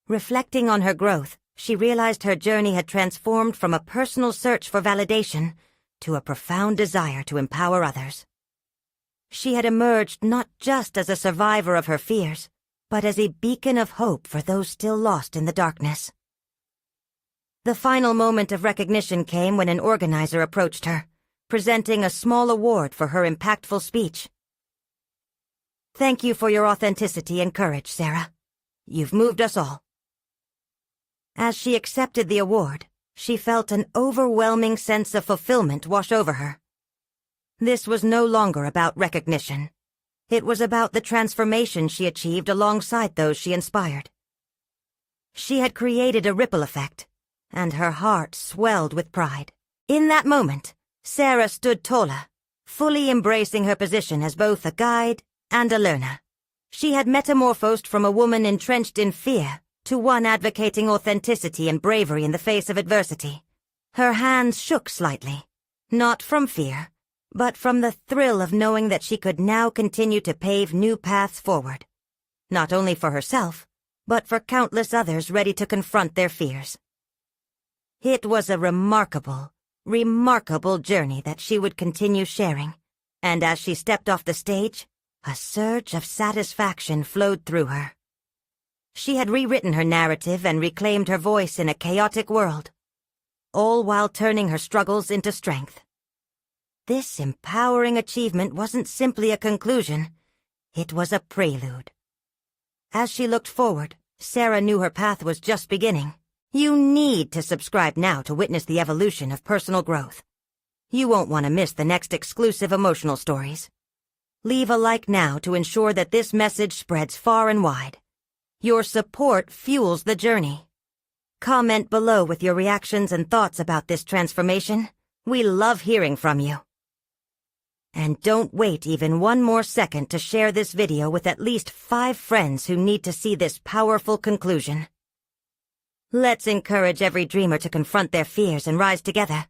Reflecting on her growth, she realized her journey had transformed from a personal search for validation to a profound desire to empower others. She had emerged not just as a survivor of her fears, but as a beacon of hope for those still lost in the darkness. The final moment of recognition came when an organizer approached her, presenting a small award for her impactful speech. "Thank you for your authenticity and courage, Sarah. You've moved us all." As she accepted the award, she felt an overwhelming sense of fulfillment wash over her. This was no longer about recognition. It was about the transformation she achieved alongside those she inspired. She had created a ripple effect, and her heart swelled with pride. In that moment, Sarah stood taller, fully embracing her position as both a guide and a learner. She had metamorphosed from a woman entrenched in fear to one advocating authenticity and bravery in the face of adversity. Her hands shook slightly, not from fear, but from the thrill of knowing that she could now continue to pave new paths forward, not only for herself, but for countless others ready to confront their fears. It was a remarkable journey that she would continue sharing, And as she stepped off the stage, a surge of satisfaction flowed through her. She had rewritten her narrative and reclaimed her voice in a chaotic world, all while turning her struggles into strength. This empowering achievement wasn't simply a conclusion, it was a prelude. As she looked forward, Sarah knew her path was just beginning. You need to subscribe now to witness the evolution of personal growth. You won't want to miss the next exclusive emotional stories. Leave a like now to ensure that this message spreads far and wide. Your support fuels the journey. Comment below with your reactions and thoughts about this transformation. We love hearing from you. And don't wait even one more second to share this video with at least 5 friends who need to see this powerful conclusion. Let's encourage every dreamer to confront their fears and rise together.